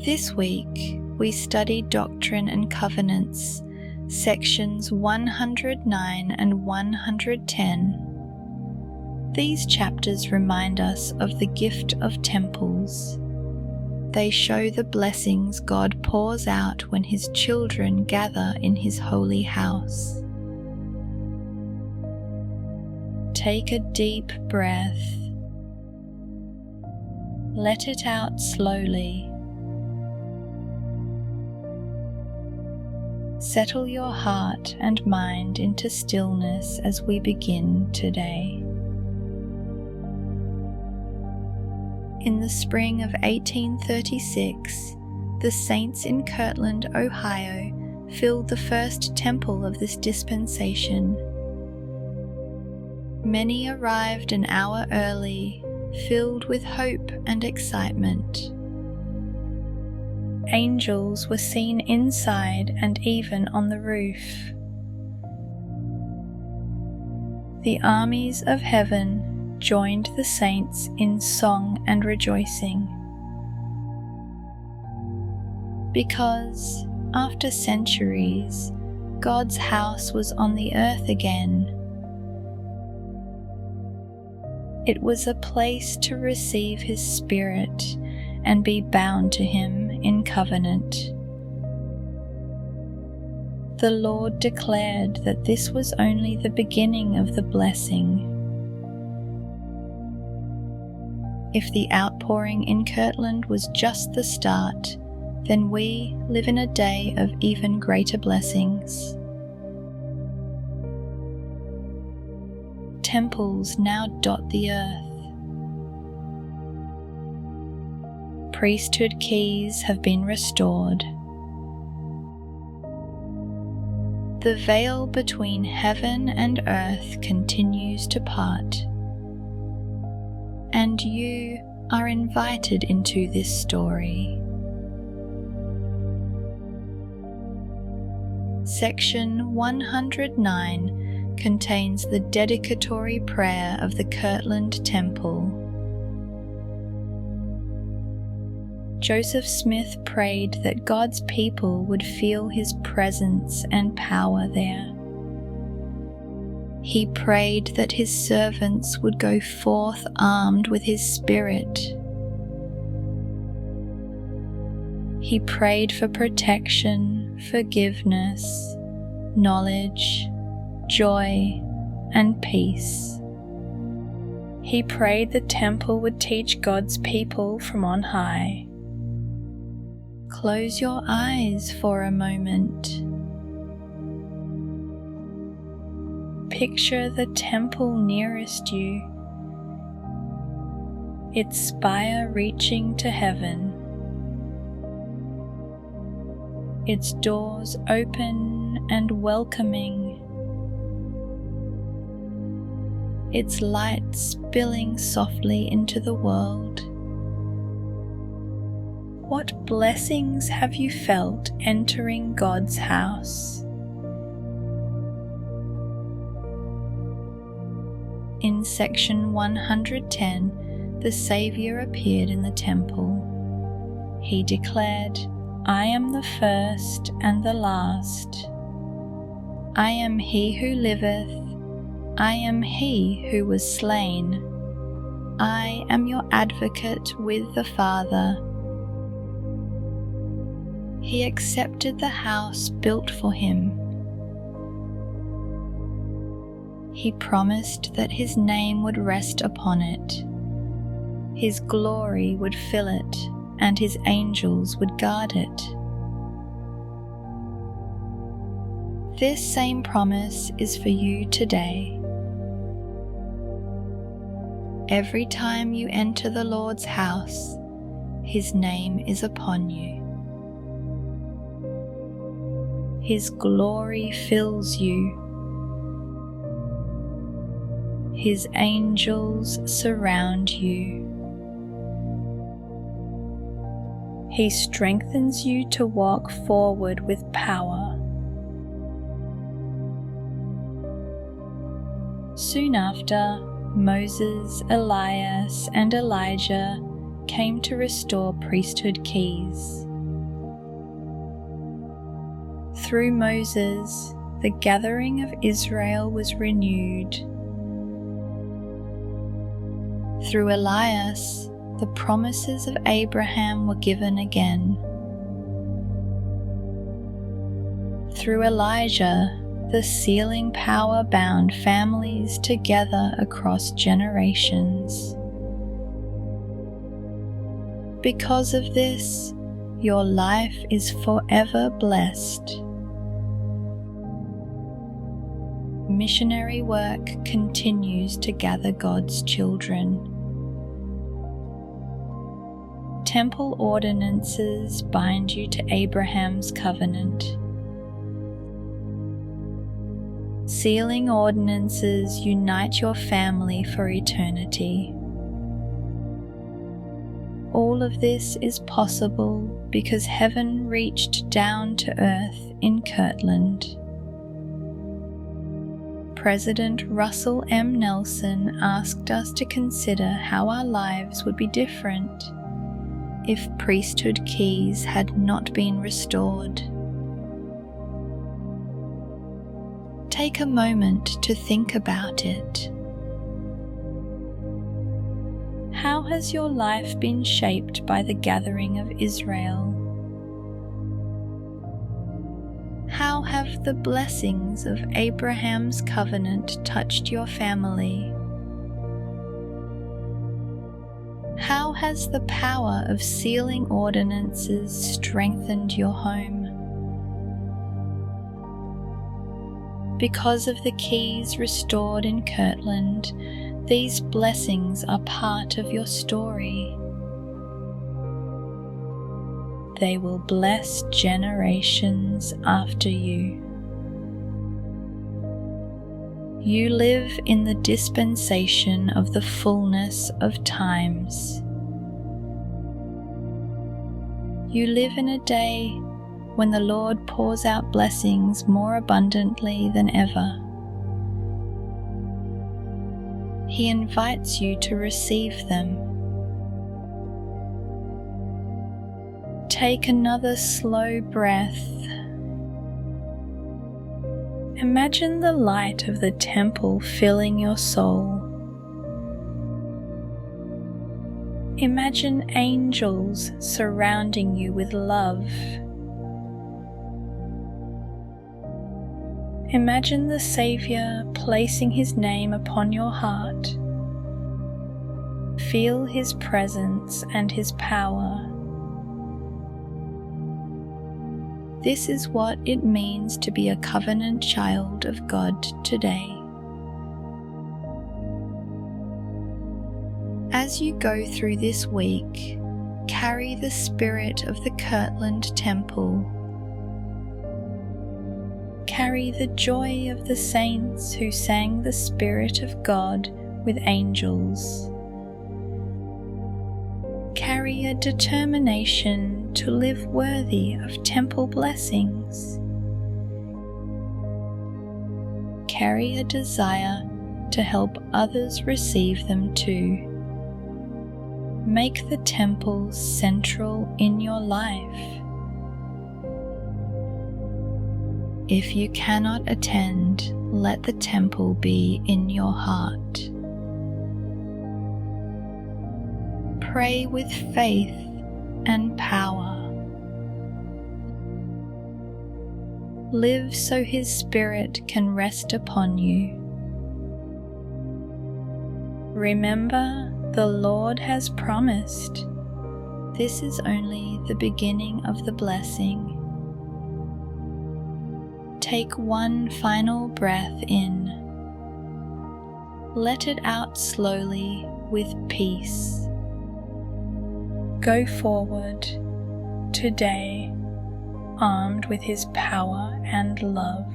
This week, we studied Doctrine and Covenants, sections 109 and 110. These chapters remind us of the gift of temples. They show the blessings God pours out when His children gather in His holy house. Take a deep breath. Let it out slowly. Settle your heart and mind into stillness as we begin today. In the spring of 1836, the saints in Kirtland, Ohio, filled the first temple of this dispensation. Many arrived an hour early, filled with hope and excitement. Angels were seen inside and even on the roof. The armies of heaven joined the saints in song and rejoicing. Because, after centuries, God's house was on the earth again. It was a place to receive His Spirit and be bound to Him in covenant. The Lord declared that this was only the beginning of the blessing. If the outpouring in Kirtland was just the start, then we live in a day of even greater blessings. Temples now dot the earth. Priesthood keys have been restored. The veil between heaven and earth continues to part, and you are invited into this story. Section 109 contains the dedicatory prayer of the Kirtland Temple. Joseph Smith prayed that God's people would feel His presence and power there. He prayed that His servants would go forth armed with His Spirit. He prayed for protection, forgiveness, knowledge, joy, and peace. He prayed the temple would teach God's people from on high. Close your eyes for a moment. Picture the temple nearest you, its spire reaching to heaven, its doors open and welcoming, its light spilling softly into the world. What blessings have you felt entering God's house? In section 110, the Saviour appeared in the temple. He declared, "I am the first and the last. I am He who liveth. I am He who was slain. I am your advocate with the Father." He accepted the house built for Him. He promised that His name would rest upon it. His glory would fill it, and His angels would guard it. This same promise is for you today. Every time you enter the Lord's house, His name is upon you. His glory fills you. His angels surround you. He strengthens you to walk forward with power. Soon after, Moses, Elias, and Elijah came to restore priesthood keys. through Moses, the gathering of Israel was renewed. Through Elias, the promises of Abraham were given again. Through Elijah, the sealing power bound families together across generations. Because of this, your life is forever blessed. Missionary work continues to gather God's children. Temple ordinances bind you to Abraham's covenant. Sealing ordinances unite your family for eternity. All of this is possible because heaven reached down to earth in Kirtland. President Russell M. Nelson asked us to consider how our lives would be different if priesthood keys had not been restored. Take a moment to think about it. How has your life been shaped by the gathering of Israel? How have the blessings of Abraham's covenant touched your family? How has the power of sealing ordinances strengthened your home? Because of the keys restored in Kirtland, these blessings are part of your story. They will bless generations after you. You live in the dispensation of the fullness of times. You live in a day when the Lord pours out blessings more abundantly than ever. He invites you to receive them. Take another slow breath. Imagine the light of the temple filling your soul. Imagine angels surrounding you with love. Imagine the Savior placing His name upon your heart. Feel His presence and His power. This is what it means to be a covenant child of God today. As you go through this week, carry the spirit of the Kirtland Temple. Carry the joy of the saints who sang the Spirit of God with angels. Carry a determination to live worthy of temple blessings. Carry a desire to help others receive them too. Make the temple central in your life. If you cannot attend, let the temple be in your heart. Pray with faith and power. Live so His Spirit can rest upon you. Remember, the Lord has promised. This is only the beginning of the blessing. Take one final breath in. Let it out slowly with peace. Go forward today, armed with His power and love.